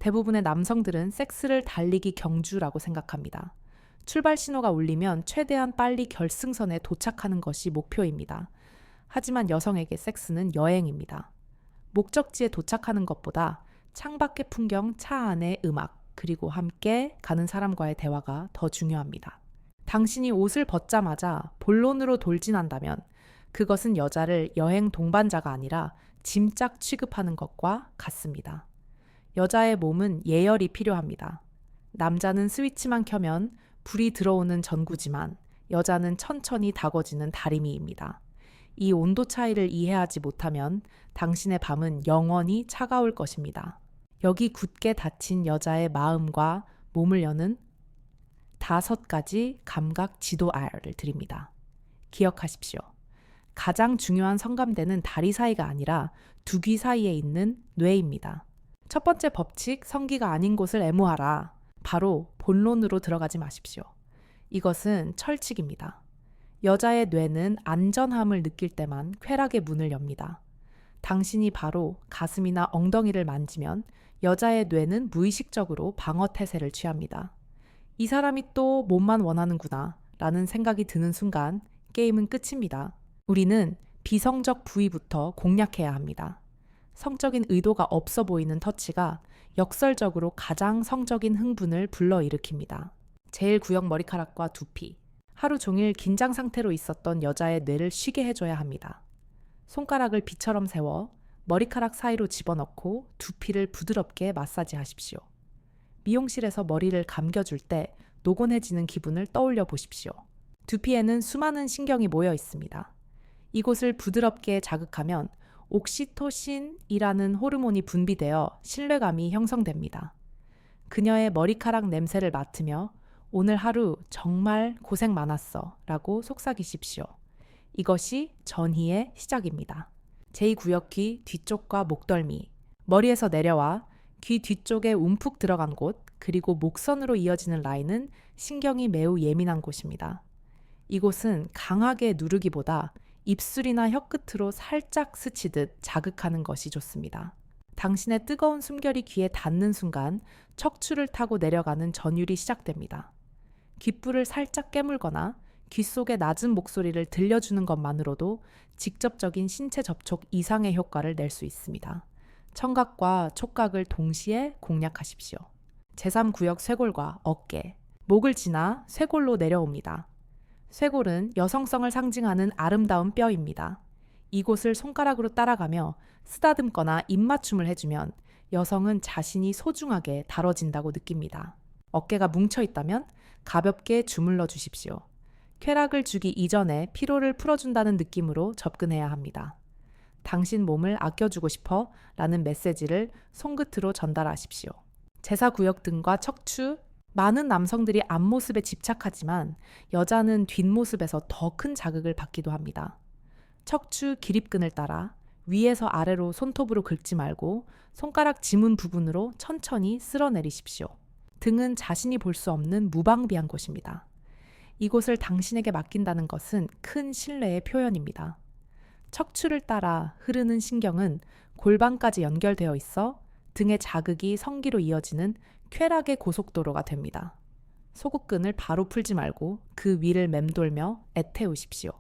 대부분의 남성들은 섹스를 달리기 경주라고 생각합니다. 출발 신호가 울리면 최대한 빨리 결승선에 도착하는 것이 목표입니다. 하지만 여성에게 섹스는 여행입니다. 목적지에 도착하는 것보다 창밖의 풍경, 차 안의 음악, 그리고 함께 가는 사람과의 대화가 더 중요합니다. 당신이 옷을 벗자마자 본론으로 돌진한다면 그것은 여자를 여행 동반자가 아니라 짐짝 취급하는 것과 같습니다. 여자의 몸은 예열이 필요합니다. 남자는 스위치만 켜면 불이 들어오는 전구지만 여자는 천천히 다궈지는 다리미입니다. 이 온도 차이를 이해하지 못하면 당신의 밤은 영원히 차가울 것입니다. 여기 굳게 닫힌 여자의 마음과 몸을 여는 5가지 감각 지도알을 드립니다. 기억하십시오. 가장 중요한 성감대는 다리 사이가 아니라 두 귀 사이에 있는 뇌입니다. 첫 번째 법칙, 성기가 아닌 곳을 애무하라. 바로 본론으로 들어가지 마십시오. 이것은 철칙입니다. 여자의 뇌는 안전함을 느낄 때만 쾌락의 문을 엽니다. 당신이 바로 가슴이나 엉덩이를 만지면 여자의 뇌는 무의식적으로 방어 태세를 취합니다. 이 사람이 또 몸만 원하는구나 라는 생각이 드는 순간 게임은 끝입니다. 우리는 비성적 부위부터 공략해야 합니다. 성적인 의도가 없어 보이는 터치가 역설적으로 가장 성적인 흥분을 불러일으킵니다. 제일 구역 머리카락과 두피. 하루 종일 긴장 상태로 있었던 여자의 뇌를 쉬게 해줘야 합니다. 손가락을 비처럼 세워 머리카락 사이로 집어넣고 두피를 부드럽게 마사지하십시오. 미용실에서 머리를 감겨줄 때 노곤해지는 기분을 떠올려 보십시오. 두피에는 수많은 신경이 모여 있습니다. 이곳을 부드럽게 자극하면 옥시토신이라는 호르몬이 분비되어 신뢰감이 형성됩니다. 그녀의 머리카락 냄새를 맡으며 오늘 하루 정말 고생 많았어 라고 속삭이십시오. 이것이 전희의 시작입니다. 제2구역 귀 뒤쪽과 목덜미, 머리에서 내려와 귀 뒤쪽에 움푹 들어간 곳, 그리고 목선으로 이어지는 라인은 신경이 매우 예민한 곳입니다. 이곳은 강하게 누르기보다 입술이나 혀끝으로 살짝 스치듯 자극하는 것이 좋습니다. 당신의 뜨거운 숨결이 귀에 닿는 순간 척추를 타고 내려가는 전율이 시작됩니다. 귓불을 살짝 깨물거나 귀 속의 낮은 목소리를 들려주는 것만으로도 직접적인 신체 접촉 이상의 효과를 낼 수 있습니다. 청각과 촉각을 동시에 공략하십시오. 제3구역 쇄골과 어깨, 목을 지나 쇄골로 내려옵니다. 쇄골은 여성성을 상징하는 아름다운 뼈입니다. 이곳을 손가락으로 따라가며 쓰다듬거나 입맞춤을 해주면 여성은 자신이 소중하게 다뤄진다고 느낍니다. 어깨가 뭉쳐있다면 가볍게 주물러 주십시오. 쾌락을 주기 이전에 피로를 풀어준다는 느낌으로 접근해야 합니다. 당신 몸을 아껴주고 싶어 라는 메시지를 손끝으로 전달하십시오. 제사구역 등과 척추, 많은 남성들이 앞모습에 집착하지만 여자는 뒷모습에서 더 큰 자극을 받기도 합니다. 척추 기립근을 따라 위에서 아래로 손톱으로 긁지 말고 손가락 지문 부분으로 천천히 쓸어내리십시오. 등은 자신이 볼 수 없는 무방비한 곳입니다. 이곳을 당신에게 맡긴다는 것은 큰 신뢰의 표현입니다. 척추를 따라 흐르는 신경은 골반까지 연결되어 있어 등의 자극이 성기로 이어지는 쾌락의 고속도로가 됩니다. 소극근을 바로 풀지 말고 그 위를 맴돌며 애태우십시오.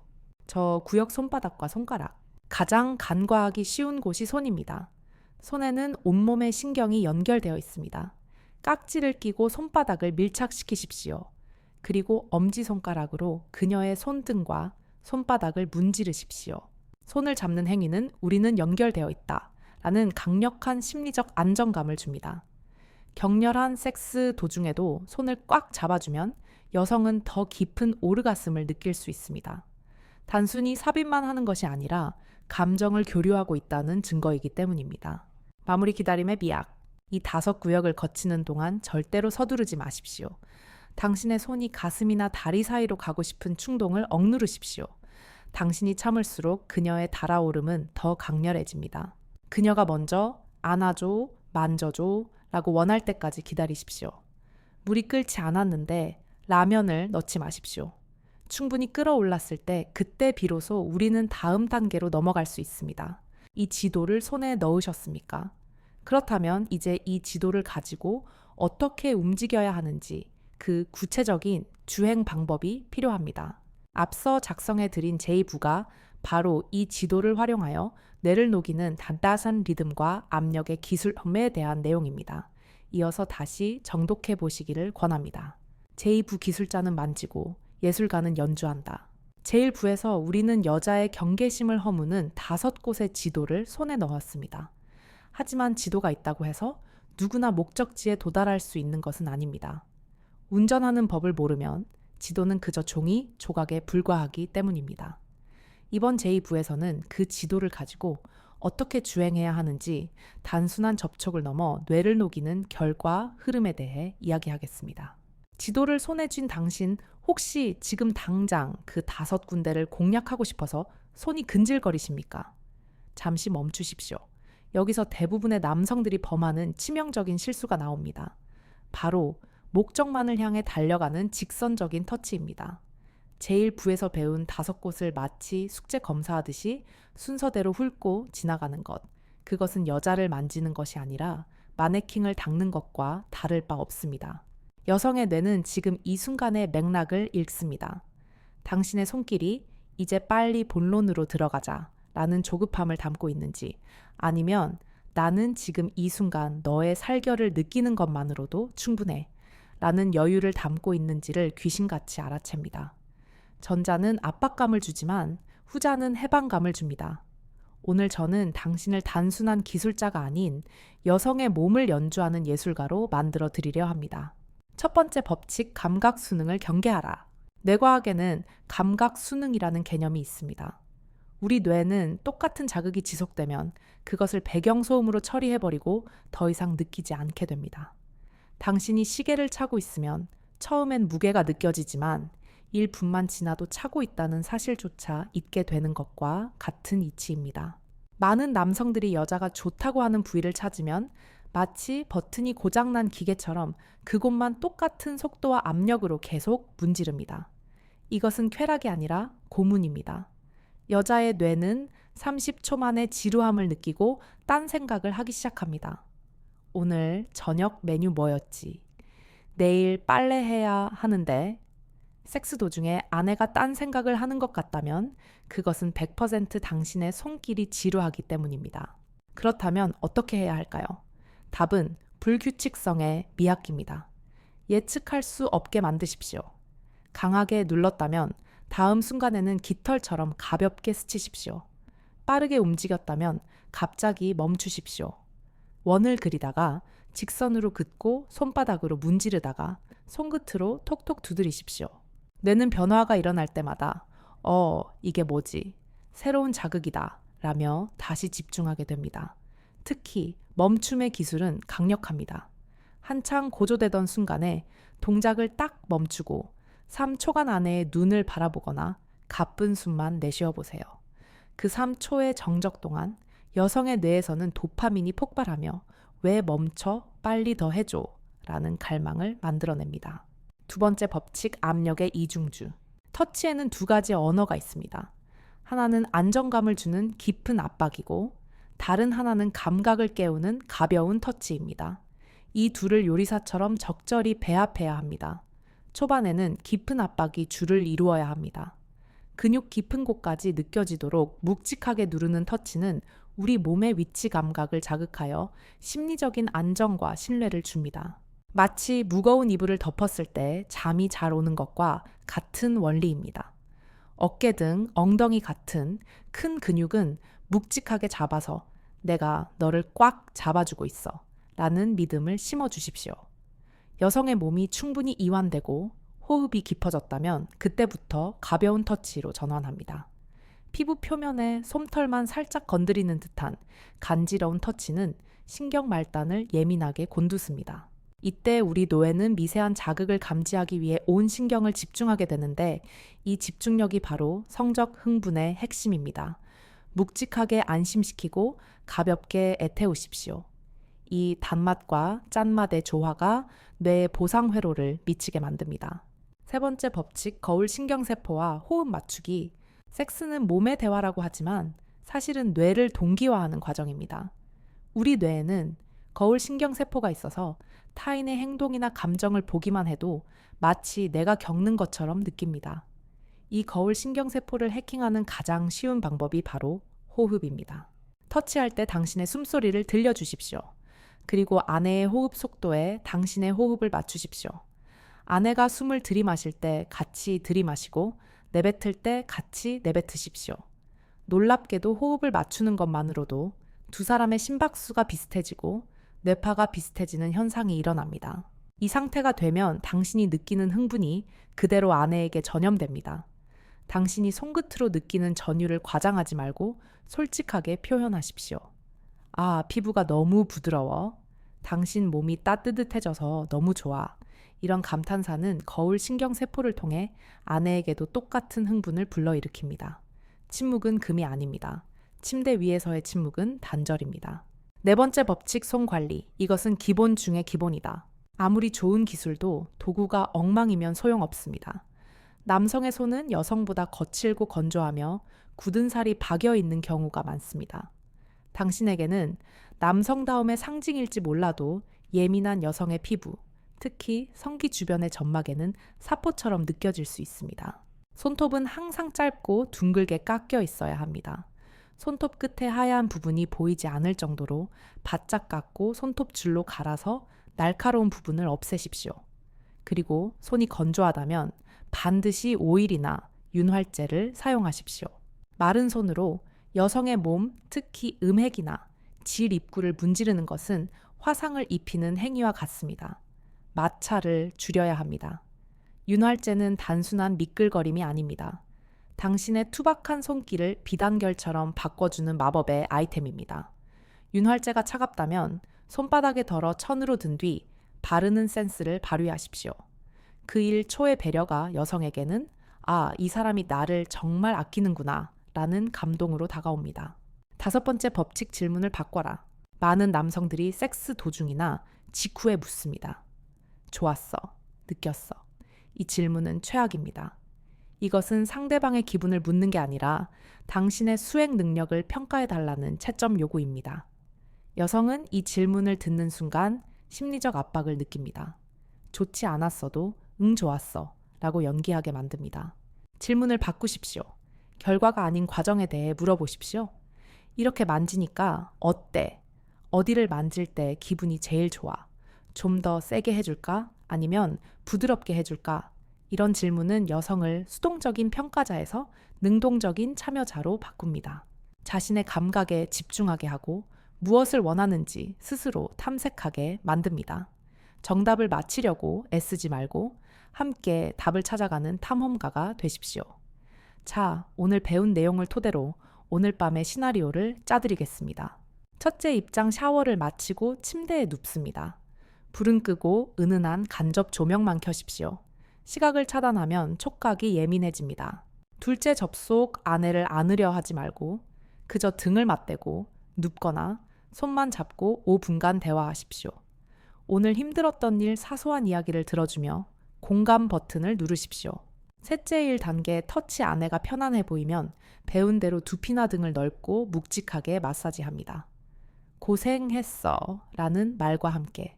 저 구역 손바닥과 손가락. 가장 간과하기 쉬운 곳이 손입니다. 손에는 온몸의 신경이 연결되어 있습니다. 깍지를 끼고 손바닥을 밀착시키십시오. 그리고 엄지손가락으로 그녀의 손등과 손바닥을 문지르십시오. 손을 잡는 행위는 우리는 연결되어 있다 라는 강력한 심리적 안정감을 줍니다. 격렬한 섹스 도중에도 손을 꽉 잡아주면 여성은 더 깊은 오르가슴을 느낄 수 있습니다. 단순히 삽입만 하는 것이 아니라 감정을 교류하고 있다는 증거이기 때문입니다. 마무리 기다림의 미학. 이 5구역을 거치는 동안 절대로 서두르지 마십시오. 당신의 손이 가슴이나 다리 사이로 가고 싶은 충동을 억누르십시오. 당신이 참을수록 그녀의 달아오름은 더 강렬해집니다. 그녀가 먼저 안아줘, 만져줘 라고 원할 때까지 기다리십시오. 물이 끓지 않았는데 라면을 넣지 마십시오. 충분히 끓어올랐을 때 그때 비로소 우리는 다음 단계로 넘어갈 수 있습니다. 이 지도를 손에 넣으셨습니까? 그렇다면 이제 이 지도를 가지고 어떻게 움직여야 하는지 그 구체적인 주행 방법이 필요합니다. 앞서 작성해 드린 제2부가 바로 이 지도를 활용하여 뇌를 녹이는 단단한 리듬과 압력의 기술험에 대한 내용입니다. 이어서 다시 정독해 보시기를 권합니다. 제2부 기술자는 만지고 예술가는 연주한다. 제1부에서 우리는 여자의 경계심을 허무는 5곳의 지도를 손에 넣었습니다. 하지만 지도가 있다고 해서 누구나 목적지에 도달할 수 있는 것은 아닙니다. 운전하는 법을 모르면 지도는 그저 종이 조각에 불과하기 때문입니다. 이번 제2부에서는 그 지도를 가지고 어떻게 주행해야 하는지 단순한 접촉을 넘어 뇌를 녹이는 결과 흐름에 대해 이야기하겠습니다. 지도를 손에 쥔 당신 혹시 지금 당장 그 5군데를 공략하고 싶어서 손이 근질거리십니까? 잠시 멈추십시오. 여기서 대부분의 남성들이 범하는 치명적인 실수가 나옵니다. 바로 목적만을 향해 달려가는 직선적인 터치입니다. 제1부에서 배운 5곳을 마치 숙제 검사하듯이 순서대로 훑고 지나가는 것. 그것은 여자를 만지는 것이 아니라 마네킹을 닦는 것과 다를 바 없습니다. 여성의 뇌는 지금 이 순간의 맥락을 읽습니다. 당신의 손길이 이제 빨리 본론으로 들어가자 라는 조급함을 담고 있는지, 아니면 나는 지금 이 순간 너의 살결을 느끼는 것만으로도 충분해 라는 여유를 담고 있는지를 귀신같이 알아챕니다. 전자는 압박감을 주지만 후자는 해방감을 줍니다. 오늘 저는 당신을 단순한 기술자가 아닌 여성의 몸을 연주하는 예술가로 만들어 드리려 합니다. 첫 번째 법칙, 감각 수능을 경계하라. 뇌과학에는 감각 수능이라는 개념이 있습니다. 우리 뇌는 똑같은 자극이 지속되면 그것을 배경소음으로 처리해버리고 더 이상 느끼지 않게 됩니다. 당신이 시계를 차고 있으면 처음엔 무게가 느껴지지만 1분만 지나도 차고 있다는 사실조차 잊게 되는 것과 같은 이치입니다. 많은 남성들이 여자가 좋다고 하는 부위를 찾으면 마치 버튼이 고장난 기계처럼 그곳만 똑같은 속도와 압력으로 계속 문지릅니다. 이것은 쾌락이 아니라 고문입니다. 여자의 뇌는 30초 만에 지루함을 느끼고 딴 생각을 하기 시작합니다. 오늘 저녁 메뉴 뭐였지? 내일 빨래해야 하는데 섹스 도중에 아내가 딴 생각을 하는 것 같다면 그것은 100% 당신의 손길이 지루하기 때문입니다. 그렇다면 어떻게 해야 할까요? 답은 불규칙성의 미학기입니다. 예측할 수 없게 만드십시오. 강하게 눌렀다면 다음 순간에는 깃털처럼 가볍게 스치십시오. 빠르게 움직였다면 갑자기 멈추십시오. 원을 그리다가 직선으로 긋고 손바닥으로 문지르다가 손끝으로 톡톡 두드리십시오. 뇌는 변화가 일어날 때마다 이게 뭐지? 새로운 자극이다 라며 다시 집중하게 됩니다. 특히 멈춤의 기술은 강력합니다. 한창 고조되던 순간에 동작을 딱 멈추고 3초간 안에 눈을 바라보거나 가쁜 숨만 내쉬어 보세요. 그 3초의 정적 동안 여성의 뇌에서는 도파민이 폭발하며 왜 멈춰? 빨리 더 해줘 라는 갈망을 만들어냅니다. 두 번째 법칙, 압력의 이중주. 터치에는 2가지 언어가 있습니다. 하나는 안정감을 주는 깊은 압박이고 다른 하나는 감각을 깨우는 가벼운 터치입니다. 이 둘을 요리사처럼 적절히 배합해야 합니다. 초반에는 깊은 압박이 주를 이루어야 합니다. 근육 깊은 곳까지 느껴지도록 묵직하게 누르는 터치는 우리 몸의 위치 감각을 자극하여 심리적인 안정과 신뢰를 줍니다. 마치 무거운 이불을 덮었을 때 잠이 잘 오는 것과 같은 원리입니다. 어깨 등 엉덩이 같은 큰 근육은 묵직하게 잡아서 내가 너를 꽉 잡아주고 있어 라는 믿음을 심어주십시오. 여성의 몸이 충분히 이완되고 호흡이 깊어졌다면 그때부터 가벼운 터치로 전환합니다. 피부 표면에 솜털만 살짝 건드리는 듯한 간지러운 터치는 신경 말단을 예민하게 곤두습니다. 이때 우리 뇌는 미세한 자극을 감지하기 위해 온 신경을 집중하게 되는데 이 집중력이 바로 성적 흥분의 핵심입니다. 묵직하게 안심시키고 가볍게 애태우십시오. 이 단맛과 짠맛의 조화가 뇌의 보상 회로를 미치게 만듭니다. 세 번째 법칙, 거울 신경세포와 호흡 맞추기. 섹스는 몸의 대화라고 하지만 사실은 뇌를 동기화하는 과정입니다. 우리 뇌에는 거울 신경세포가 있어서 타인의 행동이나 감정을 보기만 해도 마치 내가 겪는 것처럼 느낍니다. 이 거울 신경세포를 해킹하는 가장 쉬운 방법이 바로 호흡입니다. 터치할 때 당신의 숨소리를 들려주십시오. 그리고 아내의 호흡 속도에 당신의 호흡을 맞추십시오. 아내가 숨을 들이마실 때 같이 들이마시고 내뱉을 때 같이 내뱉으십시오. 놀랍게도 호흡을 맞추는 것만으로도 두 사람의 심박수가 비슷해지고 뇌파가 비슷해지는 현상이 일어납니다. 이 상태가 되면 당신이 느끼는 흥분이 그대로 아내에게 전염됩니다. 당신이 손끝으로 느끼는 전율을 과장하지 말고 솔직하게 표현하십시오. 아, 피부가 너무 부드러워. 당신 몸이 따뜻해져서 너무 좋아. 이런 감탄사는 거울 신경세포를 통해 아내에게도 똑같은 흥분을 불러일으킵니다. 침묵은 금이 아닙니다. 침대 위에서의 침묵은 단절입니다. 네 번째 법칙, 손 관리. 이것은 기본 중의 기본이다. 아무리 좋은 기술도 도구가 엉망이면 소용없습니다. 남성의 손은 여성보다 거칠고 건조하며 굳은 살이 박여 있는 경우가 많습니다. 당신에게는 남성다움의 상징일지 몰라도 예민한 여성의 피부, 특히 성기 주변의 점막에는 사포처럼 느껴질 수 있습니다. 손톱은 항상 짧고 둥글게 깎여 있어야 합니다. 손톱 끝에 하얀 부분이 보이지 않을 정도로 바짝 깎고 손톱 줄로 갈아서 날카로운 부분을 없애십시오. 그리고 손이 건조하다면 반드시 오일이나 윤활제를 사용하십시오. 마른 손으로 여성의 몸, 특히 음핵이나 질 입구를 문지르는 것은 화상을 입히는 행위와 같습니다. 마찰을 줄여야 합니다. 윤활제는 단순한 미끌거림이 아닙니다. 당신의 투박한 손길을 비단결처럼 바꿔주는 마법의 아이템입니다. 윤활제가 차갑다면 손바닥에 덜어 천으로 든 뒤 바르는 센스를 발휘하십시오. 그 일 초의 배려가 여성에게는 아, 이 사람이 나를 정말 아끼는구나 라는 감동으로 다가옵니다. 다섯 번째 법칙, 질문을 바꿔라. 많은 남성들이 섹스 도중이나 직후에 묻습니다. 좋았어. 느꼈어. 이 질문은 최악입니다. 이것은 상대방의 기분을 묻는 게 아니라 당신의 수행 능력을 평가해달라는 채점 요구입니다. 여성은 이 질문을 듣는 순간 심리적 압박을 느낍니다. 좋지 않았어도 응, 좋았어 라고 연기하게 만듭니다. 질문을 바꾸십시오. 결과가 아닌 과정에 대해 물어보십시오. 이렇게 만지니까 어때? 어디를 만질 때 기분이 제일 좋아? 좀 더 세게 해줄까? 아니면 부드럽게 해줄까? 이런 질문은 여성을 수동적인 평가자에서 능동적인 참여자로 바꿉니다. 자신의 감각에 집중하게 하고 무엇을 원하는지 스스로 탐색하게 만듭니다. 정답을 맞히려고 애쓰지 말고 함께 답을 찾아가는 탐험가가 되십시오. 자, 오늘 배운 내용을 토대로 오늘 밤의 시나리오를 짜드리겠습니다. 첫째 입장, 샤워를 마치고 침대에 눕습니다. 불은 끄고 은은한 간접 조명만 켜십시오. 시각을 차단하면 촉각이 예민해집니다. 둘째 접속, 아내를 안으려 하지 말고 그저 등을 맞대고 눕거나 손만 잡고 5분간 대화하십시오. 오늘 힘들었던 일, 사소한 이야기를 들어주며 공감 버튼을 누르십시오. 셋째 일 단계, 터치, 아내가 편안해 보이면 배운 대로 두피나 등을 넓고 묵직하게 마사지합니다. 고생했어 라는 말과 함께.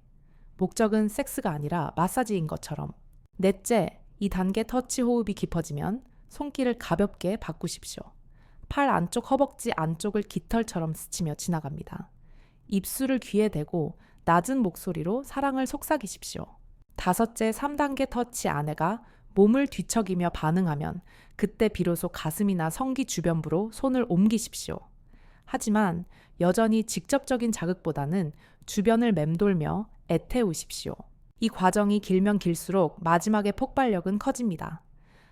목적은 섹스가 아니라 마사지인 것처럼. 넷째, 이 단계 터치 호흡이 깊어지면 손길을 가볍게 바꾸십시오. 팔 안쪽, 허벅지 안쪽을 깃털처럼 스치며 지나갑니다. 입술을 귀에 대고 낮은 목소리로 사랑을 속삭이십시오. 다섯째, 3단계 터치, 아내가 몸을 뒤척이며 반응하면 그때 비로소 가슴이나 성기 주변부로 손을 옮기십시오. 하지만 여전히 직접적인 자극보다는 주변을 맴돌며 애태우십시오. 이 과정이 길면 길수록 마지막의 폭발력은 커집니다.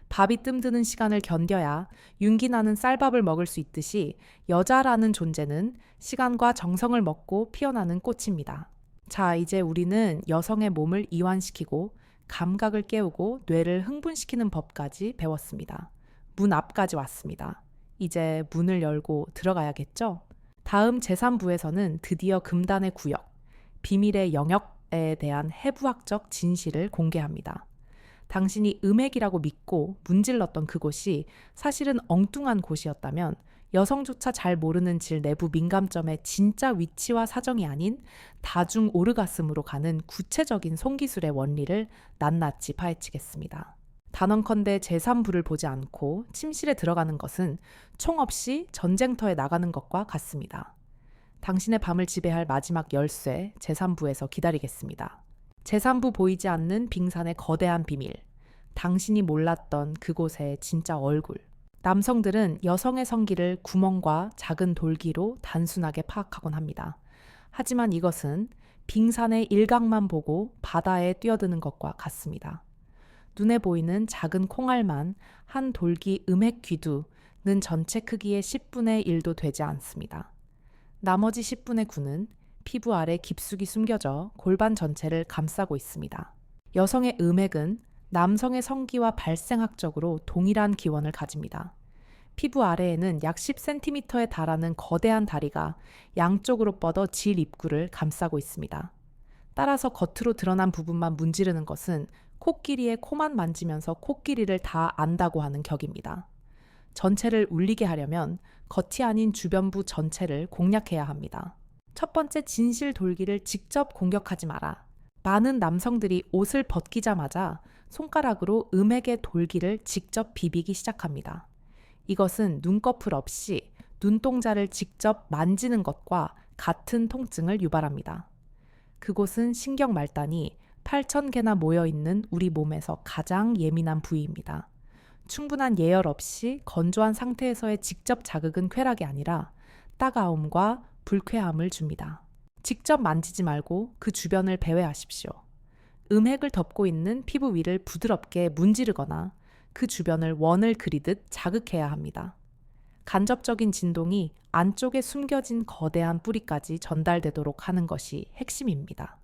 밥이 뜸드는 시간을 견뎌야 윤기 나는 쌀밥을 먹을 수 있듯이 여자라는 존재는 시간과 정성을 먹고 피어나는 꽃입니다. 자, 이제 우리는 여성의 몸을 이완시키고 감각을 깨우고 뇌를 흥분시키는 법까지 배웠습니다. 문 앞까지 왔습니다. 이제 문을 열고 들어가야겠죠? 다음 제3부에서는 드디어 금단의 구역, 비밀의 영역에 대한 해부학적 진실을 공개합니다. 당신이 음핵이라고 믿고 문질렀던 그곳이 사실은 엉뚱한 곳이었다면 여성조차 잘 모르는 질 내부 민감점의 진짜 위치와 사정이 아닌 다중 오르가슴으로 가는 구체적인 손기술의 원리를 낱낱이 파헤치겠습니다. 단언컨대 제3부를 보지 않고 침실에 들어가는 것은 총 없이 전쟁터에 나가는 것과 같습니다. 당신의 밤을 지배할 마지막 열쇠 제3부에서 기다리겠습니다. 제3부 보이지 않는 빙산의 거대한 비밀, 당신이 몰랐던 그곳의 진짜 얼굴. 남성들은 여성의 성기를 구멍과 작은 돌기로 단순하게 파악하곤 합니다. 하지만 이것은 빙산의 일각만 보고 바다에 뛰어드는 것과 같습니다. 눈에 보이는 작은 콩알만 한 돌기 음핵 귀두는 전체 크기의 10분의 1도 되지 않습니다. 나머지 10분의 9는 피부 아래 깊숙이 숨겨져 골반 전체를 감싸고 있습니다. 여성의 음핵은 남성의 성기와 발생학적으로 동일한 기원을 가집니다. 피부 아래에는 약 10cm에 달하는 거대한 다리가 양쪽으로 뻗어 질 입구를 감싸고 있습니다. 따라서 겉으로 드러난 부분만 문지르는 것은 코끼리의 코만 만지면서 코끼리를 다 안다고 하는 격입니다. 전체를 울리게 하려면 겉이 아닌 주변부 전체를 공략해야 합니다. 첫 번째 진실 돌기를 직접 공격하지 마라. 많은 남성들이 옷을 벗기자마자 손가락으로 음액의 돌기를 직접 비비기 시작합니다. 이것은 눈꺼풀 없이 눈동자를 직접 만지는 것과 같은 통증을 유발합니다. 그곳은 신경 말단이 8,000개나 모여있는 우리 몸에서 가장 예민한 부위입니다. 충분한 예열 없이 건조한 상태에서의 직접 자극은 쾌락이 아니라 따가움과 불쾌함을 줍니다. 직접 만지지 말고 그 주변을 배회하십시오. 음핵을 덮고 있는 피부 위를 부드럽게 문지르거나 그 주변을 원을 그리듯 자극해야 합니다. 간접적인 진동이 안쪽에 숨겨진 거대한 뿌리까지 전달되도록 하는 것이 핵심입니다.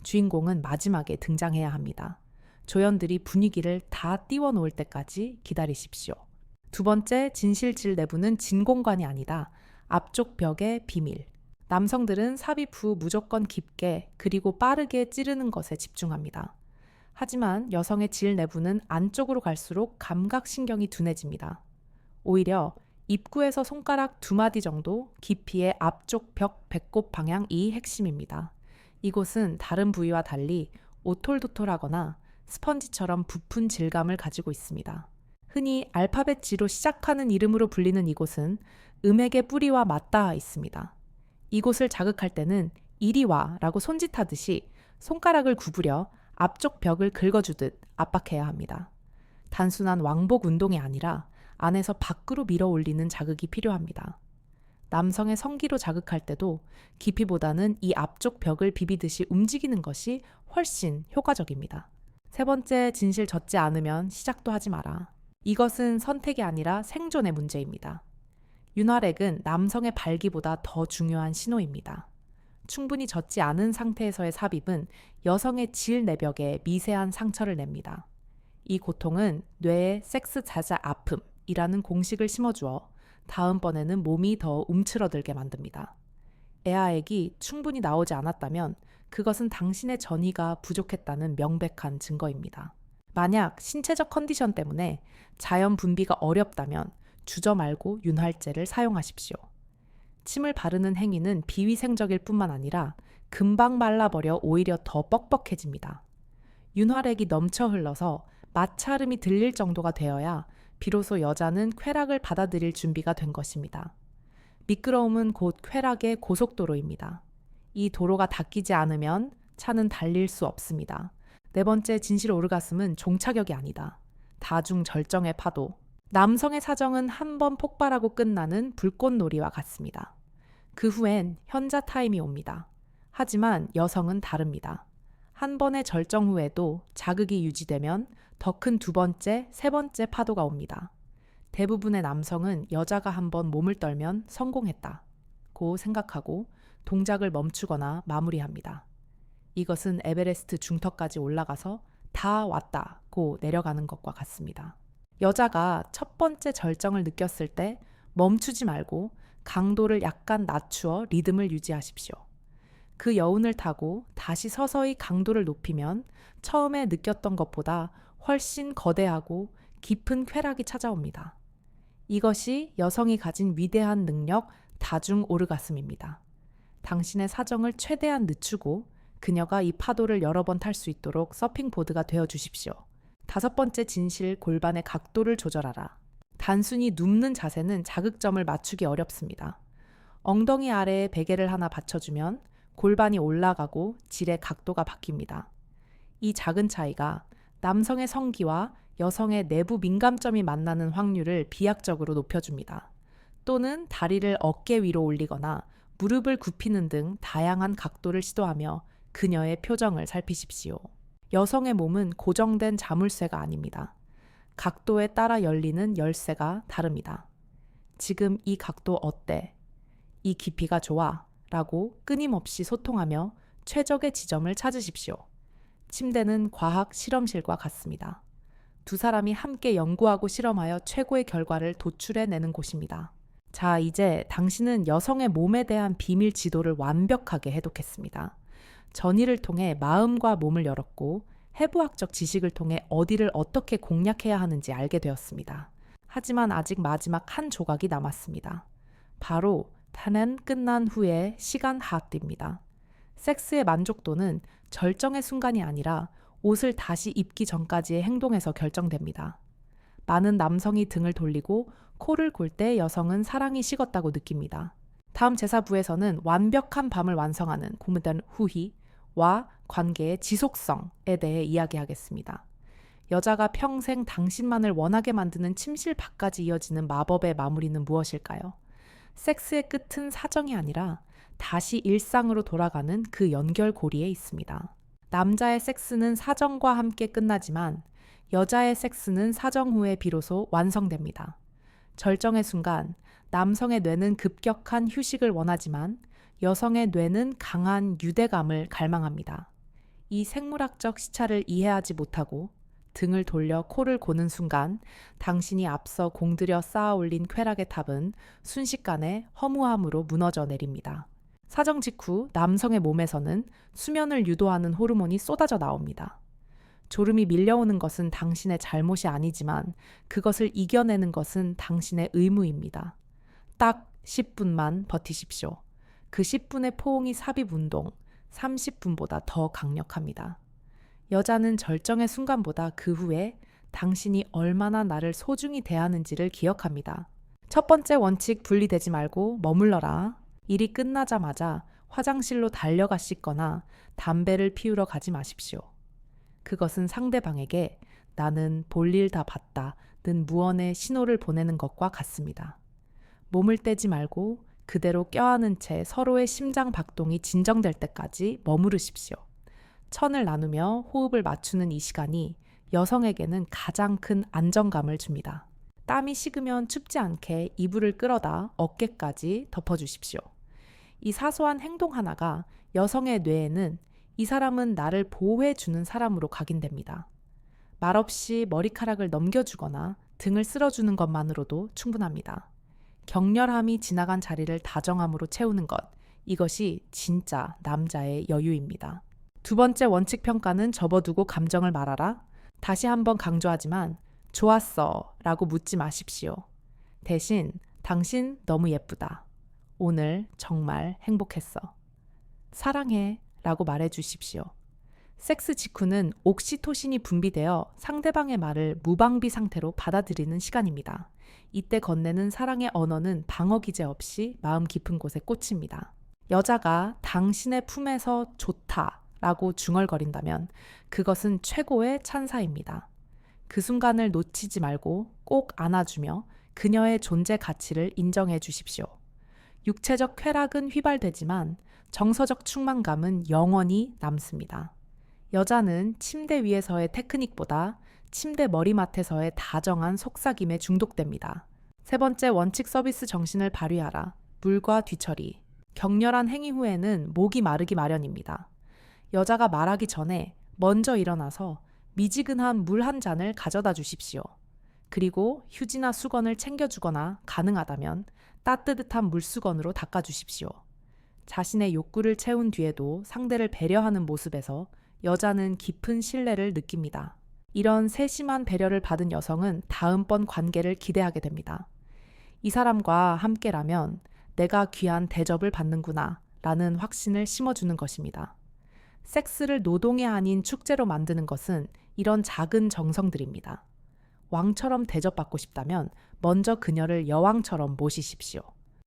주인공은 마지막에 등장해야 합니다. 조연들이 분위기를 다 띄워놓을 때까지 기다리십시오. 두 번째, 진실질 내부는 진공관이 아니다. 앞쪽 벽의 비밀. 남성들은 삽입 후 무조건 깊게 그리고 빠르게 찌르는 것에 집중합니다. 하지만 여성의 질 내부는 안쪽으로 갈수록 감각신경이 둔해집니다. 오히려 입구에서 손가락 2마디 정도 깊이의 앞쪽 벽 배꼽 방향이 핵심입니다. 이곳은 다른 부위와 달리 오톨도톨하거나 스펀지처럼 부푼 질감을 가지고 있습니다. 흔히 알파벳 G로 시작하는 이름으로 불리는 이곳은 음액의 뿌리와 맞닿아 있습니다. 이곳을 자극할 때는 이리 와 라고 손짓하듯이 손가락을 구부려 앞쪽 벽을 긁어주듯 압박해야 합니다. 단순한 왕복 운동이 아니라 안에서 밖으로 밀어 올리는 자극이 필요합니다. 남성의 성기로 자극할 때도 깊이보다는 이 앞쪽 벽을 비비듯이 움직이는 것이 훨씬 효과적입니다. 세 번째, 진실 젖지 않으면 시작도 하지 마라. 이것은 선택이 아니라 생존의 문제입니다. 윤활액은 남성의 발기보다 더 중요한 신호입니다. 충분히 젖지 않은 상태에서의 삽입은 여성의 질 내벽에 미세한 상처를 냅니다. 이 고통은 뇌에 섹스 자자 아픔이라는 공식을 심어주어 다음번에는 몸이 더 움츠러들게 만듭니다. 애아액이 충분히 나오지 않았다면 그것은 당신의 전이가 부족했다는 명백한 증거입니다. 만약 신체적 컨디션 때문에 자연 분비가 어렵다면 주저 말고 윤활제를 사용하십시오. 침을 바르는 행위는 비위생적일 뿐만 아니라 금방 말라버려 오히려 더 뻑뻑해집니다. 윤활액이 넘쳐 흘러서 마찰음이 들릴 정도가 되어야 비로소 여자는 쾌락을 받아들일 준비가 된 것입니다. 미끄러움은 곧 쾌락의 고속도로입니다. 이 도로가 닦이지 않으면 차는 달릴 수 없습니다. 네 번째, 진실 오르가슴은 종착역이 아니다. 다중 절정의 파도. 남성의 사정은 한 번 폭발하고 끝나는 불꽃놀이와 같습니다. 그 후엔 현자 타임이 옵니다. 하지만 여성은 다릅니다. 한 번의 절정 후에도 자극이 유지되면 더 큰 두 번째, 세 번째 파도가 옵니다. 대부분의 남성은 여자가 한 번 몸을 떨면 성공했다고 생각하고 동작을 멈추거나 마무리합니다. 이것은 에베레스트 중턱까지 올라가서 다 왔다고 내려가는 것과 같습니다. 여자가 첫 번째 절정을 느꼈을 때 멈추지 말고 강도를 약간 낮추어 리듬을 유지하십시오. 그 여운을 타고 다시 서서히 강도를 높이면 처음에 느꼈던 것보다 훨씬 거대하고 깊은 쾌락이 찾아옵니다. 이것이 여성이 가진 위대한 능력 다중 오르가슴입니다. 당신의 사정을 최대한 늦추고 그녀가 이 파도를 여러 번 탈 수 있도록 서핑보드가 되어 주십시오. 5번째 진실, 골반의 각도를 조절하라. 단순히 눕는 자세는 자극점을 맞추기 어렵습니다. 엉덩이 아래에 베개를 하나 받쳐주면 골반이 올라가고 질의 각도가 바뀝니다. 이 작은 차이가 남성의 성기와 여성의 내부 민감점이 만나는 확률을 비약적으로 높여줍니다. 또는 다리를 어깨 위로 올리거나 무릎을 굽히는 등 다양한 각도를 시도하며 그녀의 표정을 살피십시오. 여성의 몸은 고정된 자물쇠가 아닙니다. 각도에 따라 열리는 열쇠가 다릅니다. 지금 이 각도 어때? 이 깊이가 좋아? 라고 끊임없이 소통하며 최적의 지점을 찾으십시오. 침대는 과학 실험실과 같습니다. 두 사람이 함께 연구하고 실험하여 최고의 결과를 도출해내는 곳입니다. 자, 이제 당신은 여성의 몸에 대한 비밀 지도를 완벽하게 해독했습니다. 전이를 통해 마음과 몸을 열었고 해부학적 지식을 통해 어디를 어떻게 공략해야 하는지 알게 되었습니다. 하지만 아직 마지막 한 조각이 남았습니다. 바로 탄은 끝난 후에 시간 하악입니다. 섹스의 만족도는 절정의 순간이 아니라 옷을 다시 입기 전까지의 행동에서 결정됩니다. 많은 남성이 등을 돌리고 코를 골 때 여성은 사랑이 식었다고 느낍니다. 다음 제사부에서는 완벽한 밤을 완성하는 고무된 후희와 관계의 지속성에 대해 이야기하겠습니다. 여자가 평생 당신만을 원하게 만드는 침실밖까지 이어지는 마법의 마무리는 무엇일까요? 섹스의 끝은 사정이 아니라 다시 일상으로 돌아가는 그 연결고리에 있습니다. 남자의 섹스는 사정과 함께 끝나지만 여자의 섹스는 사정 후에 비로소 완성됩니다. 절정의 순간, 남성의 뇌는 급격한 휴식을 원하지만 여성의 뇌는 강한 유대감을 갈망합니다. 이 생물학적 시차를 이해하지 못하고 등을 돌려 코를 고는 순간 당신이 앞서 공들여 쌓아 올린 쾌락의 탑은 순식간에 허무함으로 무너져 내립니다. 사정 직후 남성의 몸에서는 수면을 유도하는 호르몬이 쏟아져 나옵니다. 졸음이 밀려오는 것은 당신의 잘못이 아니지만 그것을 이겨내는 것은 당신의 의무입니다. 딱 10분만 버티십시오. 그 10분의 포옹이 삽입 운동, 30분보다 더 강력합니다. 여자는 절정의 순간보다 그 후에 당신이 얼마나 나를 소중히 대하는지를 기억합니다. 첫 번째 원칙, 분리되지 말고 머물러라. 일이 끝나자마자 화장실로 달려가 씻거나 담배를 피우러 가지 마십시오. 그것은 상대방에게 나는 볼일 다 봤다는 무언의 신호를 보내는 것과 같습니다. 몸을 떼지 말고 그대로 껴안은 채 서로의 심장 박동이 진정될 때까지 머무르십시오. 천을 나누며 호흡을 맞추는 이 시간이 여성에게는 가장 큰 안정감을 줍니다. 땀이 식으면 춥지 않게 이불을 끌어다 어깨까지 덮어주십시오. 이 사소한 행동 하나가 여성의 뇌에는 이 사람은 나를 보호해주는 사람으로 각인됩니다. 말없이 머리카락을 넘겨주거나 등을 쓸어주는 것만으로도 충분합니다. 격렬함이 지나간 자리를 다정함으로 채우는 것, 이것이 진짜 남자의 여유입니다. 두 번째 원칙 평가는 접어두고 감정을 말하라. 다시 한번 강조하지만 좋았어 라고 묻지 마십시오. 대신 당신 너무 예쁘다. 오늘 정말 행복했어. 사랑해 라고 말해주십시오. 섹스 직후는 옥시토신이 분비되어 상대방의 말을 무방비 상태로 받아들이는 시간입니다. 이때 건네는 사랑의 언어는 방어 기제 없이 마음 깊은 곳에 꽂힙니다. 여자가 당신의 품에서 좋다 라고 중얼거린다면 그것은 최고의 찬사입니다. 그 순간을 놓치지 말고 꼭 안아주며 그녀의 존재 가치를 인정해 주십시오. 육체적 쾌락은 휘발되지만 정서적 충만감은 영원히 남습니다. 여자는 침대 위에서의 테크닉보다 침대 머리맡에서의 다정한 속삭임에 중독됩니다. 세 번째 원칙 서비스 정신을 발휘하라. 물과 뒤처리. 격렬한 행위 후에는 목이 마르기 마련입니다. 여자가 말하기 전에 먼저 일어나서 미지근한 물 한 잔을 가져다 주십시오. 그리고 휴지나 수건을 챙겨주거나 가능하다면 따뜻한 물수건으로 닦아주십시오. 자신의 욕구를 채운 뒤에도 상대를 배려하는 모습에서 여자는 깊은 신뢰를 느낍니다. 이런 세심한 배려를 받은 여성은 다음번 관계를 기대하게 됩니다. 이 사람과 함께라면 내가 귀한 대접을 받는구나 라는 확신을 심어주는 것입니다. 섹스를 노동이 아닌 축제로 만드는 것은 이런 작은 정성들입니다. 왕처럼 대접받고 싶다면 먼저 그녀를 여왕처럼 모시십시오.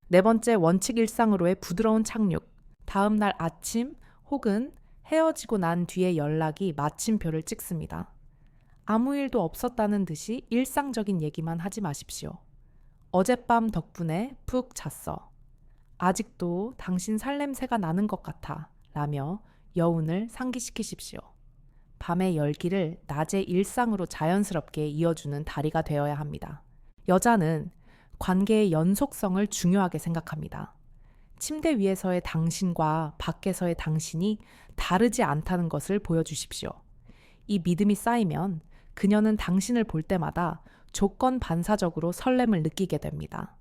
네 번째, 원칙 일상으로의 부드러운 착륙. 다음 날 아침 혹은 헤어지고 난 뒤에 연락이 마침표를 찍습니다. 아무 일도 없었다는 듯이 일상적인 얘기만 하지 마십시오. 어젯밤 덕분에 푹 잤어. 아직도 당신 살냄새가 나는 것 같아. 라며 여운을 상기시키십시오. 밤의 열기를 낮의 일상으로 자연스럽게 이어주는 다리가 되어야 합니다. 여자는 관계의 연속성을 중요하게 생각합니다. 침대 위에서의 당신과 밖에서의 당신이 다르지 않다는 것을 보여주십시오. 이 믿음이 쌓이면 그녀는 당신을 볼 때마다 조건 반사적으로 설렘을 느끼게 됩니다.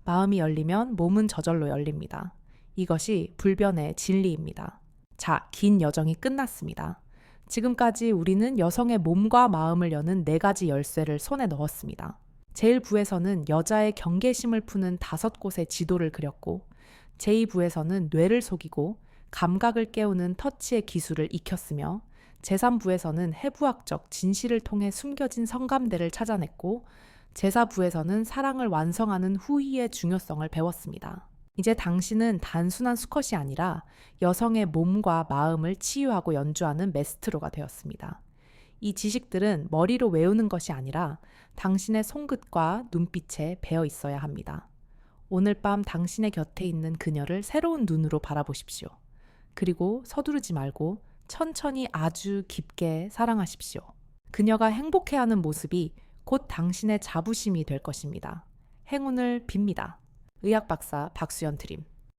마음이 열리면 몸은 저절로 열립니다. 이것이 불변의 진리입니다. 자, 긴 여정이 끝났습니다. 지금까지 우리는 여성의 몸과 마음을 여는 4가지 열쇠를 손에 넣었습니다. 제1부에서는 여자의 경계심을 푸는 5곳의 지도를 그렸고, 제2부에서는 뇌를 속이고 감각을 깨우는 터치의 기술을 익혔으며, 제3부에서는 해부학적 진실을 통해 숨겨진 성감대를 찾아냈고, 제4부에서는 사랑을 완성하는 후위의 중요성을 배웠습니다. 이제 당신은 단순한 수컷이 아니라 여성의 몸과 마음을 치유하고 연주하는 메스트로가 되었습니다. 이 지식들은 머리로 외우는 것이 아니라 당신의 손끝과 눈빛에 배어 있어야 합니다. 오늘 밤 당신의 곁에 있는 그녀를 새로운 눈으로 바라보십시오. 그리고 서두르지 말고 천천히 아주 깊게 사랑하십시오. 그녀가 행복해하는 모습이 곧 당신의 자부심이 될 것입니다. 행운을 빕니다. 의학 박사 박수연 드림.